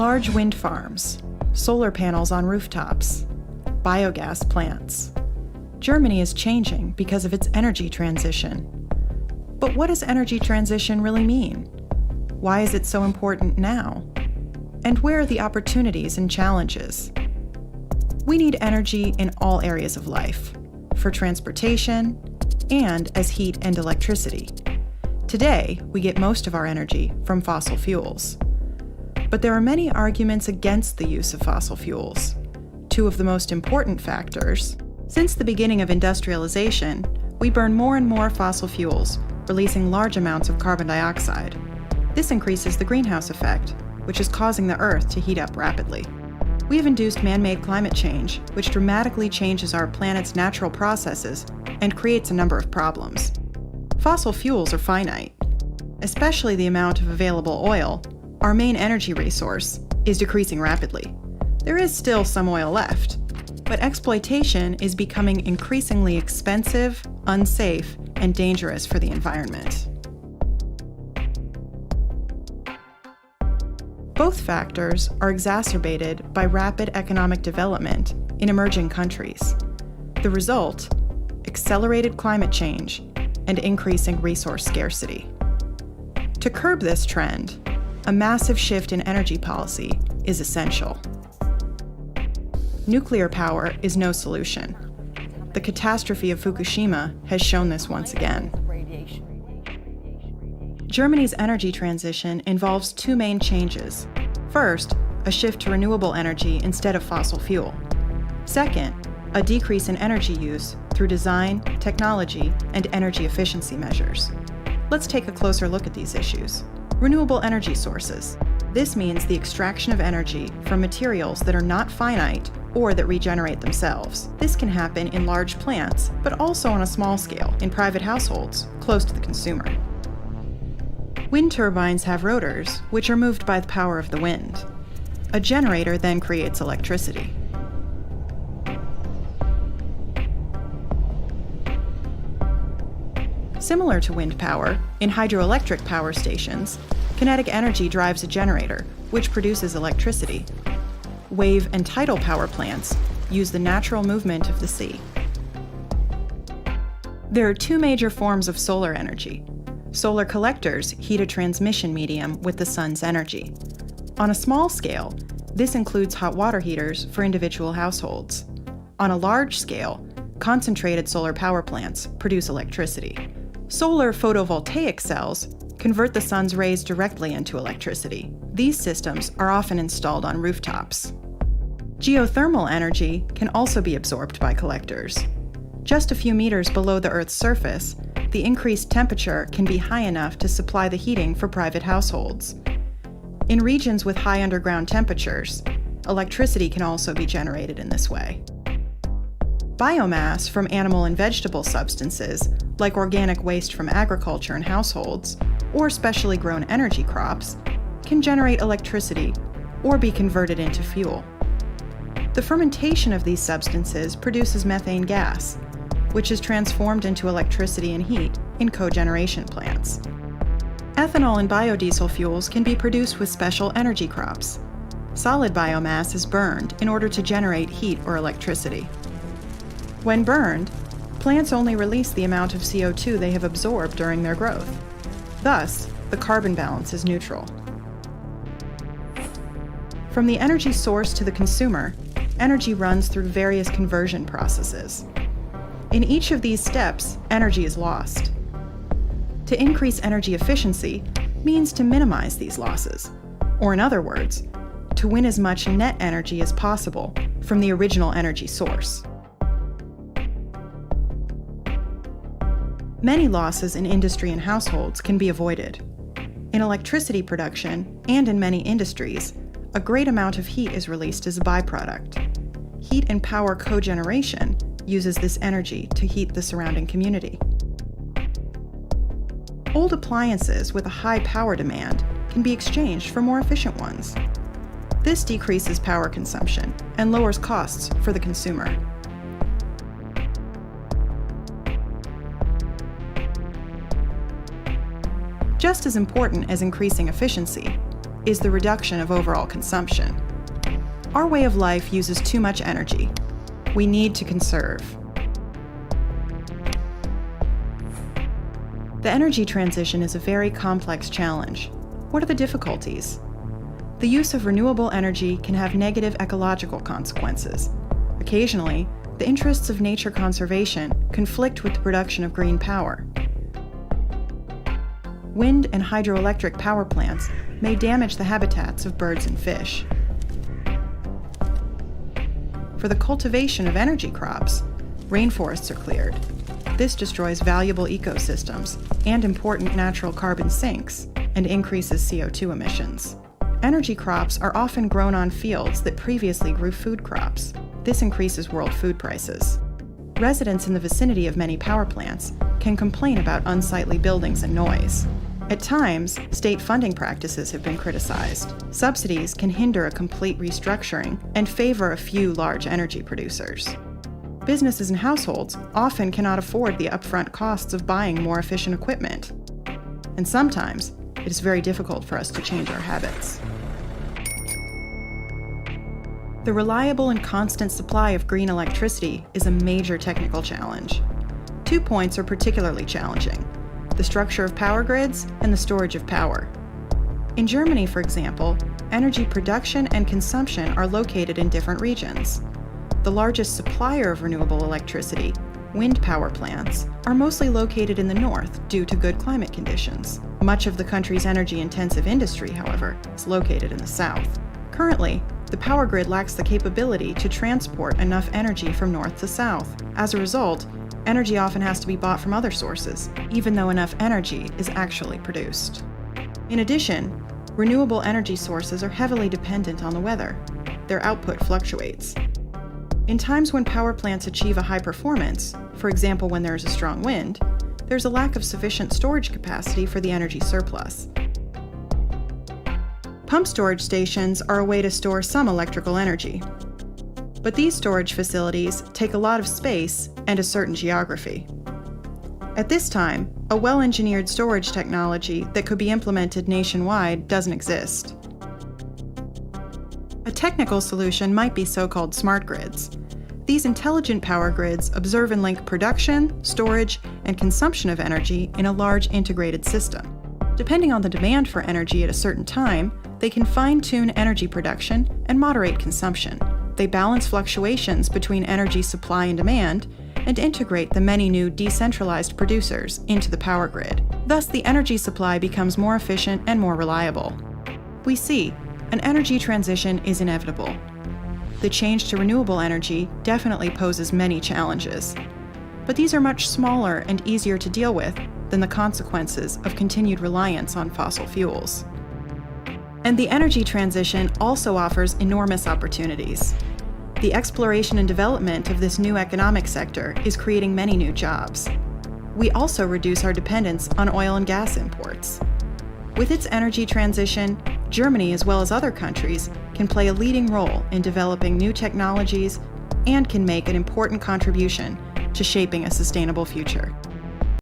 Large wind farms, solar panels on rooftops, biogas plants. Germany is changing because of its energy transition. But what does energy transition really mean? Why is it so important now? And where are the opportunities and challenges? We need energy in all areas of life, for transportation, and as heat and electricity. Today, we get most of our energy from fossil fuels. But there are many arguments against the use of fossil fuels. Two of the most important factors: since the beginning of industrialization, we burn more and more fossil fuels, releasing large amounts of carbon dioxide. This increases the greenhouse effect, which is causing the Earth to heat up rapidly. We have induced man-made climate change, which dramatically changes our planet's natural processes and creates a number of problems. Fossil fuels are finite. Especially the amount of available oil, our main energy resource, is decreasing rapidly. There is still some oil left, but exploitation is becoming increasingly expensive, unsafe, and dangerous for the environment. Both factors are exacerbated by rapid economic development in emerging countries. The result: accelerated climate change and increasing resource scarcity. To curb this trend, a massive shift in energy policy is essential. Nuclear power is no solution. The catastrophe of Fukushima has shown this once again. Germany's energy transition involves two main changes. First, a shift to renewable energy instead of fossil fuel. Second, a decrease in energy use through design, technology, and energy efficiency measures. Let's take a closer look at these issues. Renewable energy sources. This means the extraction of energy from materials that are not finite or that regenerate themselves. This can happen in large plants, but also on a small scale in private households, close to the consumer. Wind turbines have rotors, which are moved by the power of the wind. A generator then creates electricity. Similar to wind power, in hydroelectric power stations, kinetic energy drives a generator, which produces electricity. Wave and tidal power plants use the natural movement of the sea. There are two major forms of solar energy. Solar collectors heat a transmission medium with the sun's energy. On a small scale, this includes hot water heaters for individual households. On a large scale, concentrated solar power plants produce electricity. Solar photovoltaic cells convert the sun's rays directly into electricity. These systems are often installed on rooftops. Geothermal energy can also be absorbed by collectors. Just a few meters below the Earth's surface, the increased temperature can be high enough to supply the heating for private households. In regions with high underground temperatures, electricity can also be generated in this way. Biomass from animal and vegetable substances, like organic waste from agriculture and households, or specially grown energy crops, can generate electricity or be converted into fuel. The fermentation of these substances produces methane gas, which is transformed into electricity and heat in cogeneration plants. Ethanol and biodiesel fuels can be produced with special energy crops. Solid biomass is burned in order to generate heat or electricity. When burned, plants only release the amount of CO2 they have absorbed during their growth. Thus, the carbon balance is neutral. From the energy source to the consumer, energy runs through various conversion processes. In each of these steps, energy is lost. To increase energy efficiency means to minimize these losses, or in other words, to win as much net energy as possible from the original energy source. Many losses in industry and households can be avoided. In electricity production and in many industries, a great amount of heat is released as a byproduct. Heat and power cogeneration uses this energy to heat the surrounding community. Old appliances with a high power demand can be exchanged for more efficient ones. This decreases power consumption and lowers costs for the consumer. Just as important as increasing efficiency, is the reduction of overall consumption. Our way of life uses too much energy. We need to conserve. The energy transition is a very complex challenge. What are the difficulties? The use of renewable energy can have negative ecological consequences. Occasionally, the interests of nature conservation conflict with the production of green power. Wind and hydroelectric power plants may damage the habitats of birds and fish. For the cultivation of energy crops, rainforests are cleared. This destroys valuable ecosystems and important natural carbon sinks and increases CO2 emissions. Energy crops are often grown on fields that previously grew food crops. This increases world food prices. Residents in the vicinity of many power plants can complain about unsightly buildings and noise. At times, state funding practices have been criticized. Subsidies can hinder a complete restructuring and favor a few large energy producers. Businesses and households often cannot afford the upfront costs of buying more efficient equipment. And sometimes, it is very difficult for us to change our habits. The reliable and constant supply of green electricity is a major technical challenge. 2 points are particularly challenging: the structure of power grids and the storage of power. In Germany, for example, energy production and consumption are located in different regions. The largest supplier of renewable electricity, wind power plants, are mostly located in the north due to good climate conditions. Much of the country's energy-intensive industry, however, is located in the south. Currently, the power grid lacks the capability to transport enough energy from north to south. As a result, energy often has to be bought from other sources, even though enough energy is actually produced. In addition, renewable energy sources are heavily dependent on the weather. Their output fluctuates. In times when power plants achieve a high performance, for example when there is a strong wind, there's a lack of sufficient storage capacity for the energy surplus. Pump storage stations are a way to store some electrical energy. But these storage facilities take a lot of space and a certain geography. At this time, a well-engineered storage technology that could be implemented nationwide doesn't exist. A technical solution might be so-called smart grids. These intelligent power grids observe and link production, storage, and consumption of energy in a large integrated system. Depending on the demand for energy at a certain time, they can fine-tune energy production and moderate consumption. They balance fluctuations between energy supply and demand and integrate the many new decentralized producers into the power grid. Thus, the energy supply becomes more efficient and more reliable. We see, an energy transition is inevitable. The change to renewable energy definitely poses many challenges, but these are much smaller and easier to deal with than the consequences of continued reliance on fossil fuels. And the energy transition also offers enormous opportunities. The exploration and development of this new economic sector is creating many new jobs. We also reduce our dependence on oil and gas imports. With its energy transition, Germany, as well as other countries, can play a leading role in developing new technologies and can make an important contribution to shaping a sustainable future.